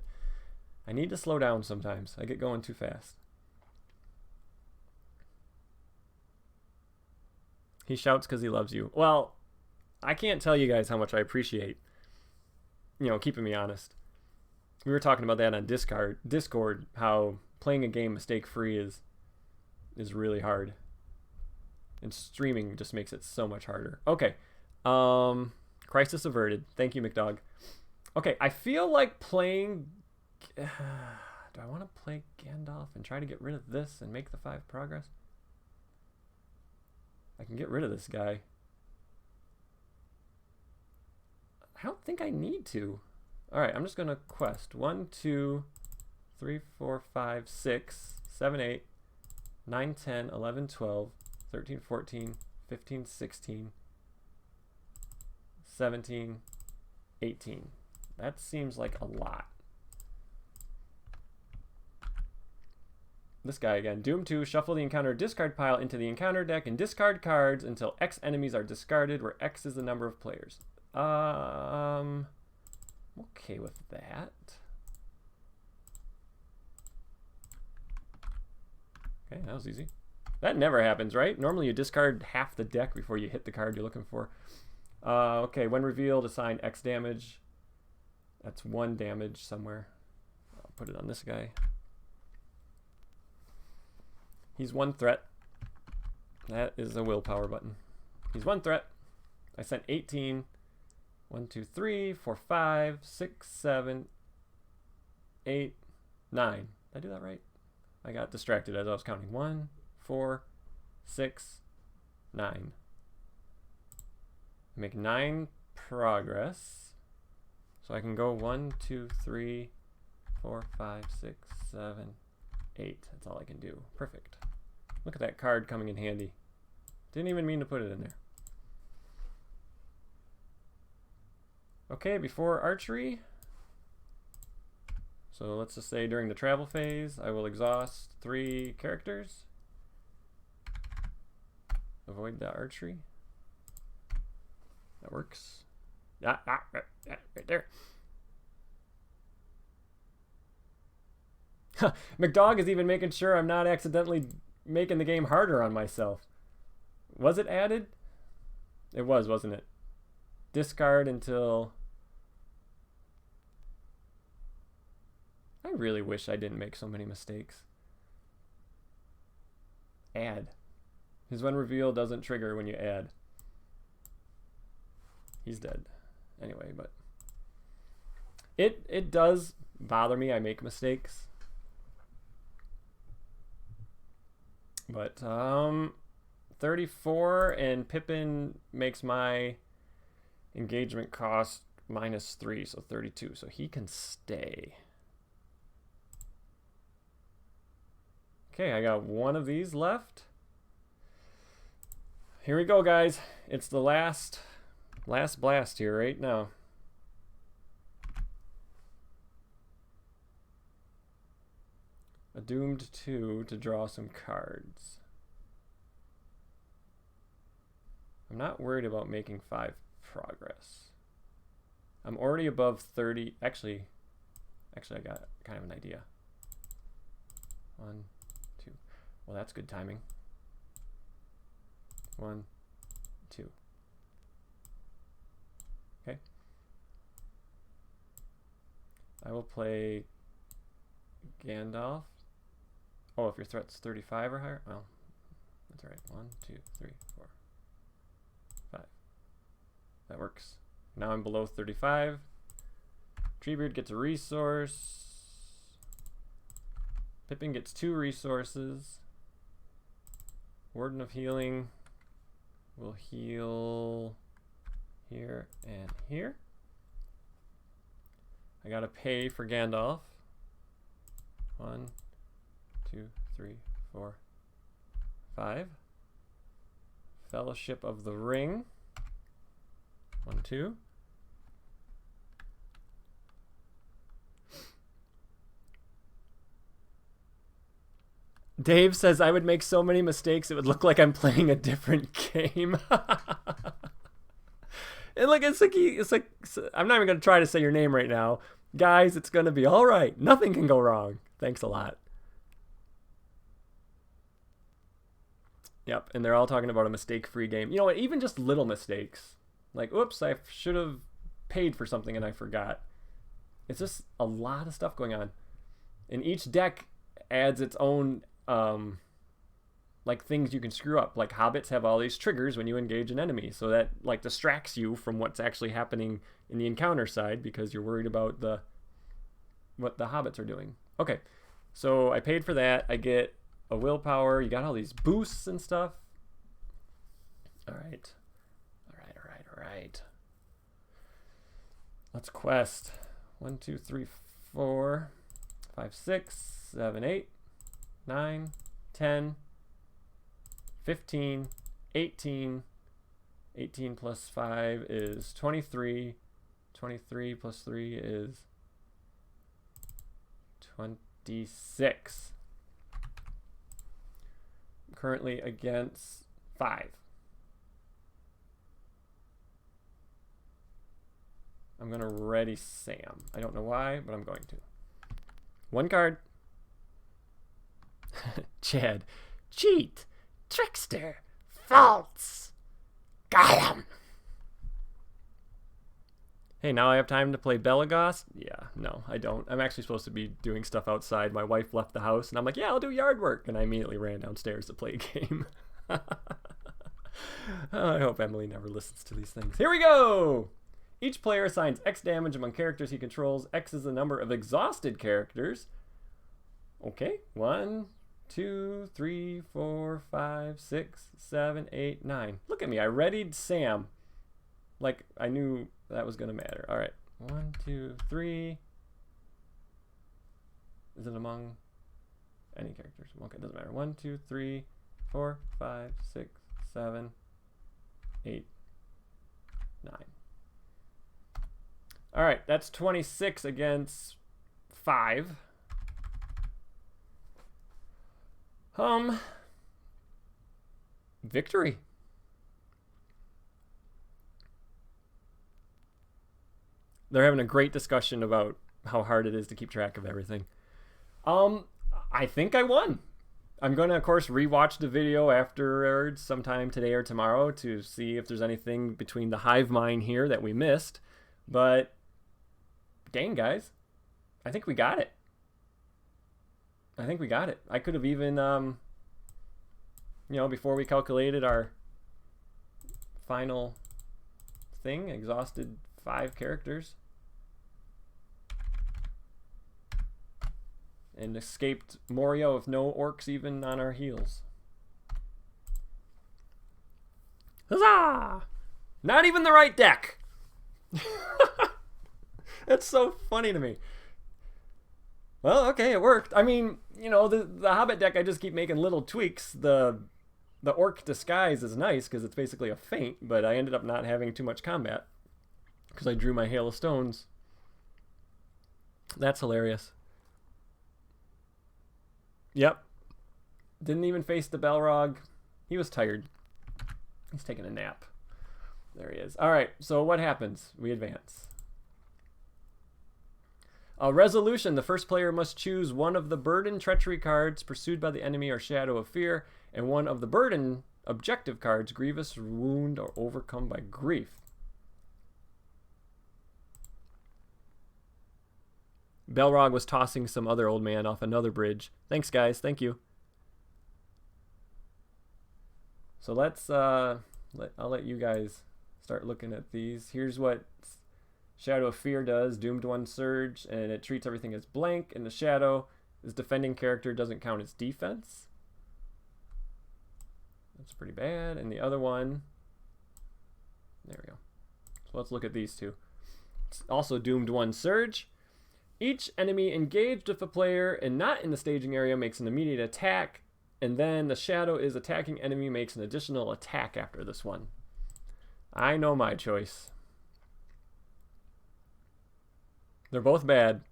slow down sometimes. I get going too fast. He shouts because he loves you. Well, I can't tell you guys how much I appreciate, keeping me honest. We were talking about that on Discord, how playing a game mistake-free is really hard. And streaming just makes it so much harder. Okay. Crisis averted. Thank you, McDog. Okay, I feel like playing... do I want to play Gandalf and try to get rid of this and make the 5 progress? I can get rid of this guy. I don't think I need to. Alright, I'm just going to quest. 1, 2, 3, 4, 5, 6, 7, 8, 9, 10, 11, 12, 13, 14, 15, 16... 17, 18. That seems like a lot. This guy again. Doom 2, shuffle the encounter discard pile into the encounter deck and discard cards until X enemies are discarded, where X is the number of players. I'm okay with that. Okay, that was easy. That never happens, right? Normally you discard half the deck before you hit the card you're looking for. Okay, when revealed, assign X damage. That's 1 damage somewhere. I'll put it on this guy. He's 1 threat. That is a willpower button. He's 1 threat. I sent 18. 1, 2, 3, 4, 5, 6, 7, 8, 9. Did I do that right? I got distracted as I was counting. 1, 4, 6, 9. Make 9 progress. So I can go 1, 2, 3, 4, 5, 6, 7, 8. That's all I can do. Perfect. Look at that card coming in handy. Didn't even mean to put it in there. Okay, before archery. So let's just say during the travel phase, I will exhaust 3 characters. Avoid the archery. That works. Right there. McDog is even making sure I'm not accidentally making the game harder on myself. Was it added? It was, wasn't it? Discard until... I really wish I didn't make so many mistakes. Add. His when reveal doesn't trigger when you add. he's dead anyway, but it does bother me. I make mistakes. But 34, and Pippin makes my engagement cost -3, so 32. So he can stay. Okay, I got one of these left. Here we go, guys. It's the last blast here right now. A doomed 2 to draw some cards. I'm not worried about making 5 progress. I'm already above 30. Actually, I got kind of an idea. 1, 2. Well, that's good timing. 1, 2. Okay. I will play Gandalf. Oh, if your threat's 35 or higher? Well, that's all right. 1, 2, 3, 4, 5. That works. Now I'm below 35. Treebeard gets a resource. Pippin gets 2 resources. Warden of Healing will heal here and here. I gotta pay for Gandalf. 1, 2, 3, 4, 5. Fellowship of the Ring. 1, 2. Dave says I would make so many mistakes it would look like I'm playing a different game. And like it's like I'm not even gonna try to say your name right now, guys. It's gonna be all right. Nothing can go wrong. Thanks a lot. Yep, and they're all talking about a mistake-free game. You know what? Even just little mistakes, like oops, I should have paid for something and I forgot. It's just a lot of stuff going on, and each deck adds its own like things you can screw up. Like hobbits have all these triggers when you engage an enemy, so that like distracts you from what's actually happening in the encounter side because you're worried about what the hobbits are doing. Okay, so I paid for that. I get a willpower. You got all these boosts and stuff. All right. Let's quest. 1, 2, 3, 4, 5, 6, 7, 8, 9, 10, 15, 18. 18 plus 5 is 23. 23 plus 3 is 26. I'm currently against 5. I'm going to ready Sam. I don't know why, but I'm going to. 1 card. Chad. Cheat. Trickster. False. Got him. Hey, now I have time to play Belagost? Yeah, no, I don't. I'm actually supposed to be doing stuff outside. My wife left the house, and I'm like, yeah, I'll do yard work. And I immediately ran downstairs to play a game. I hope Emily never listens to these things. Here we go! Each player assigns X damage among characters he controls. X is the number of exhausted characters. Okay, 1, 2, 3, 4, 5, 6, 7, 8, 9. Look at me, I readied Sam. Like, I knew that was going to matter. All right, 1, 2, 3. Is it among any characters? Okay, it doesn't matter. 1, 2, 3, 4, 5, 6, 7, 8, 9. All right, that's 26 against 5. Victory. They're having a great discussion about how hard it is to keep track of everything. I think I won. I'm going to, of course, rewatch the video afterwards sometime today or tomorrow to see if there's anything between the hive mind here that we missed. But, dang, guys, I think we got it. I could have even, before we calculated our final thing exhausted 5 characters. And escaped Moria with no orcs even on our heels. Huzzah! Not even the right deck! That's so funny to me. Well, okay, it worked. I mean, you know, the Hobbit deck, I just keep making little tweaks. The Orc Disguise is nice because it's basically a feint, but I ended up not having too much combat because I drew my Hail of Stones. That's hilarious. Yep. Didn't even face the Balrog. He was tired. He's taking a nap. There he is. All right, so what happens? We advance. A resolution. The first player must choose one of the Burden Treachery cards, Pursued by the Enemy or Shadow of Fear, and one of the Burden objective cards, Grievous Wound or Overcome by Grief. Balrog was tossing some other old man off another bridge. Thanks, guys. Thank you. So let's, I'll let you guys start looking at these. Here's what Shadow of Fear does. Doomed One Surge, and it treats everything as blank. And the Shadow, his defending character doesn't count as defense. That's pretty bad. And the other one, there we go. So let's look at these two. It's also Doomed One Surge. Each enemy engaged with a player and not in the staging area makes an immediate attack, and then the Shadow is attacking enemy makes an additional attack after this one. I know my choice. They're both bad.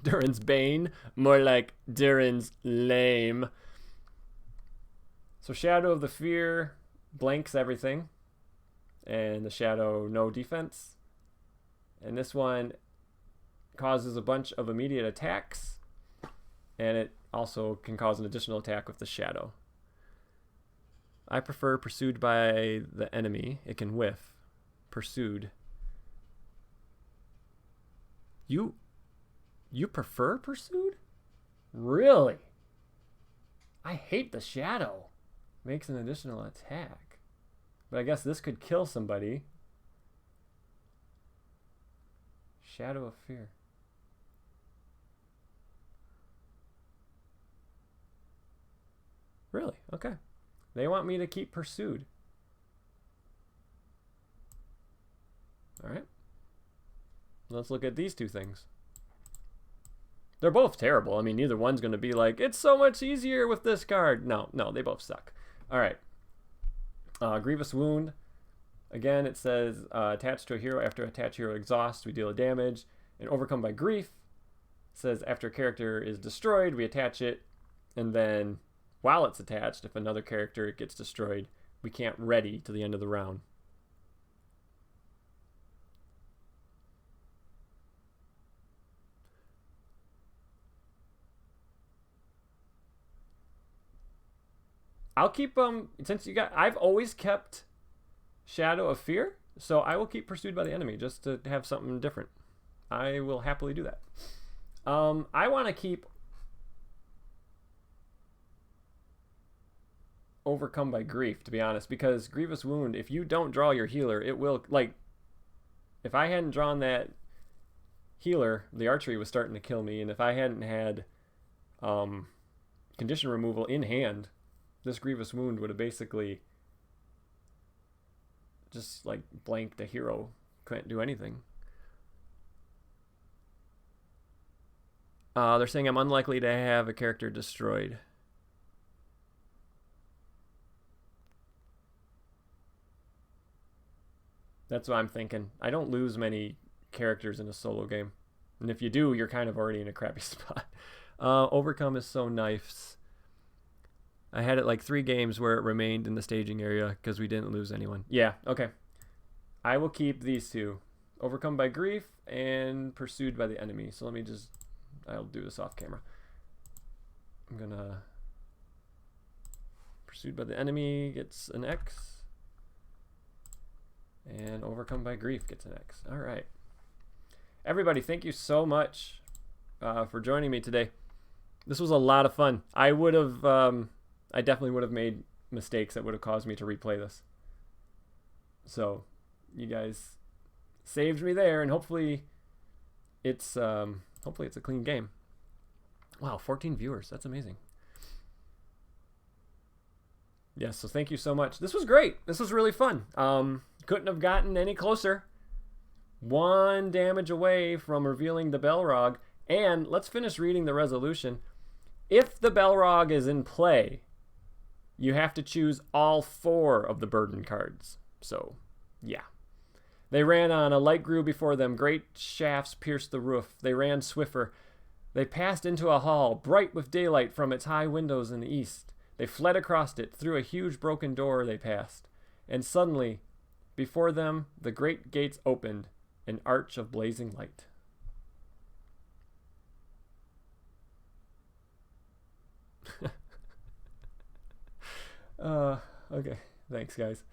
Durin's Bane, more like Durin's lame. So Shadow of the Fear blanks everything, and the Shadow no defense. And this one causes a bunch of immediate attacks, and it also can cause an additional attack with the Shadow. I prefer Pursued by the Enemy. It can whiff. Pursued. You prefer Pursued? Really? I hate the Shadow. Makes an additional attack. But I guess this could kill somebody. Shadow of Fear. Really? Okay. They want me to keep Pursued. Alright. Let's look at these two things. They're both terrible. I mean, neither one's going to be like, it's so much easier with this card. No, they both suck. Alright. Grievous Wound. Again, it says attached to a hero. After attached hero exhausts, we deal a damage. And Overcome by Grief says after a character is destroyed, we attach it. And then while it's attached, if another character gets destroyed, we can't ready to the end of the round. I'll keep since you got. I've always kept Shadow of Fear, so I will keep Pursued by the Enemy just to have something different. I will happily do that. I want to keep Overcome by Grief, to be honest, because Grievous Wound, if you don't draw your healer, it will, like, if I hadn't drawn that healer, the archery was starting to kill me, and if I hadn't had condition removal in hand, this Grievous Wound would have basically just, like, blanked a hero. Couldn't do anything. They're saying I'm unlikely to have a character destroyed. That's what I'm thinking. I don't lose many characters in a solo game. And if you do, you're kind of already in a crappy spot. Overcome is so nice. I had it like 3 games where it remained in the staging area because we didn't lose anyone. Yeah, okay. I will keep these two. Overcome by Grief and Pursued by the Enemy. So let me just... I'll do this off camera. I'm gonna... Pursued by the Enemy gets an X. And Overcome by Grief gets an X. All right. Everybody, thank you so much for joining me today. This was a lot of fun. I definitely would have made mistakes that would have caused me to replay this. So you guys saved me there, and hopefully it's a clean game. Wow, 14 viewers. That's amazing. Yes, so thank you so much. This was great. This was really fun. Couldn't have gotten any closer. 1 damage away from revealing the Balrog. And let's finish reading the resolution. If the Balrog is in play, you have to choose all 4 of the burden cards. So, yeah. They ran on. A light grew before them. Great shafts pierced the roof. They ran swifter. They passed into a hall, bright with daylight from its high windows in the east. They fled across it. Through a huge broken door they passed. And suddenly, before them, the great gates opened, an arch of blazing light. Okay. Thanks, guys.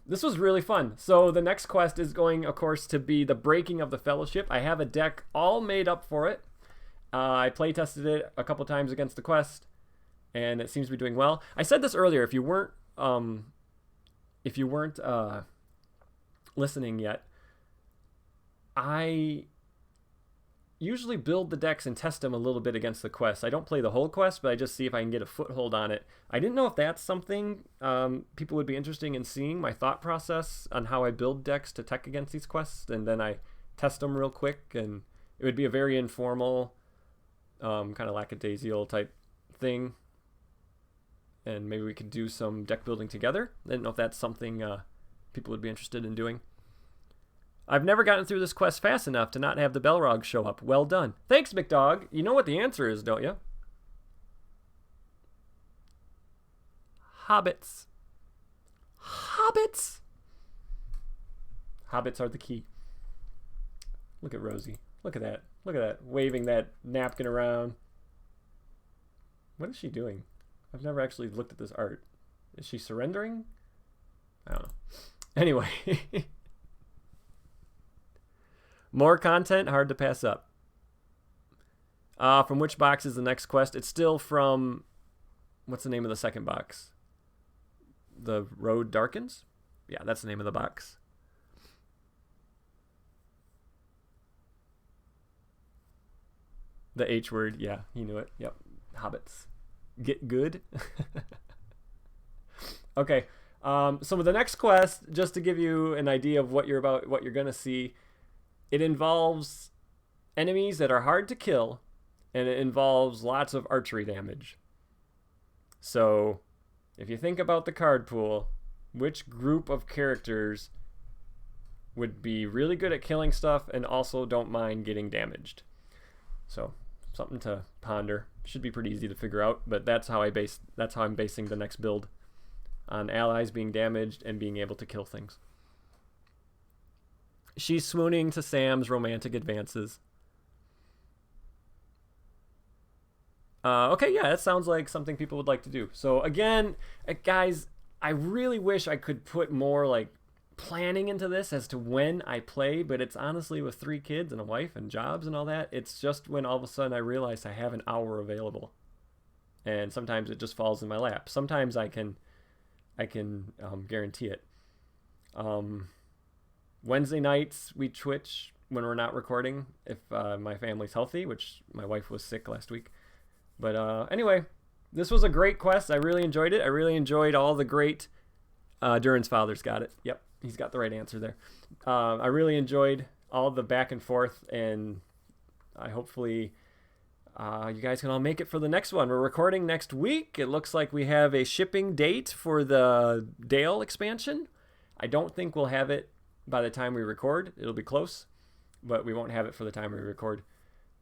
This was really fun. So the next quest is going, of course, to be the Breaking of the Fellowship. I have a deck all made up for it. I play tested it a couple times against the quest, and it seems to be doing well. I said this earlier. If you weren't listening yet, I usually build the decks and test them a little bit against the quest. I don't play the whole quest, but I just see if I can get a foothold on it. I didn't know if that's something people would be interested in seeing, my thought process on how I build decks to tech against these quests, and then I test them real quick, and it would be a very informal, kind of lackadaisical type thing, and maybe we could do some deck building together. I didn't know if that's something people would be interested in doing. I've never gotten through this quest fast enough to not have the Balrog show up. Well done. Thanks, McDog. You know what the answer is, don't you? Hobbits. Hobbits. Hobbits are the key. Look at Rosie. Look at that. Look at that. Waving that napkin around. What is she doing? I've never actually looked at this art. Is she surrendering? I don't know. Anyway. More content, hard to pass up. From which box is the next quest? It's still from... What's the name of the second box? The Road Darkens? Yeah, that's the name of the box. The H word, yeah, you knew it. Yep, hobbits. Get good. Okay, so with the next quest, just to give you an idea of what you're gonna see, it involves enemies that are hard to kill, and it involves lots of archery damage. So, if you think about the card pool, which group of characters would be really good at killing stuff and also don't mind getting damaged? So, something to ponder. Should be pretty easy to figure out, but that's how I'm basing the next build, on allies being damaged and being able to kill things. She's swooning to Sam's romantic advances. Okay, yeah, that sounds like something people would like to do. So again, guys, I really wish I could put more like planning into this as to when I play, but it's honestly with 3 kids and a wife and jobs and all that, it's just when all of a sudden I realize I have an hour available. And sometimes it just falls in my lap. Sometimes I can guarantee it. Wednesday nights we Twitch when we're not recording if my family's healthy, which my wife was sick last week. But anyway, this was a great quest. I really enjoyed it. I really enjoyed all the great... Durin's father's got it. Yep, he's got the right answer there. I really enjoyed all the back and forth, and I hopefully you guys can all make it for the next one. We're recording next week. It looks like we have a shipping date for the Dale expansion. I don't think we'll have it by the time we record. It'll be close, but we won't have it for the time we record.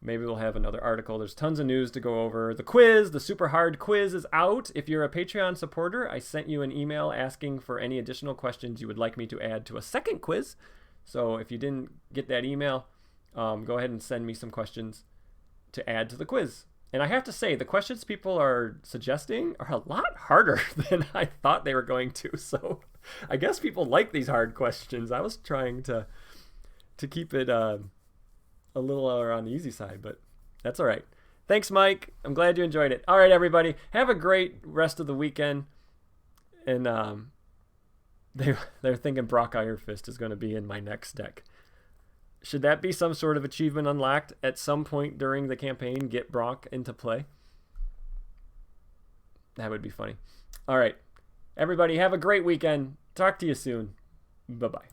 Maybe we'll have another article. There's tons of news to go over. The quiz, the super hard quiz is out. If you're a Patreon supporter, I sent you an email asking for any additional questions you would like me to add to a second quiz. So if you didn't get that email, go ahead and send me some questions to add to the quiz. And I have to say, the questions people are suggesting are a lot harder than I thought they were going to. So I guess people like these hard questions. I was trying to keep it a little on the easy side, but that's all right. Thanks, Mike. I'm glad you enjoyed it. All right, everybody. Have a great rest of the weekend. And They're thinking Brock Iron Fist is going to be in my next deck. Should that be some sort of achievement unlocked at some point during the campaign? Get Brock into play? That would be funny. All right. Everybody, have a great weekend. Talk to you soon. Bye-bye.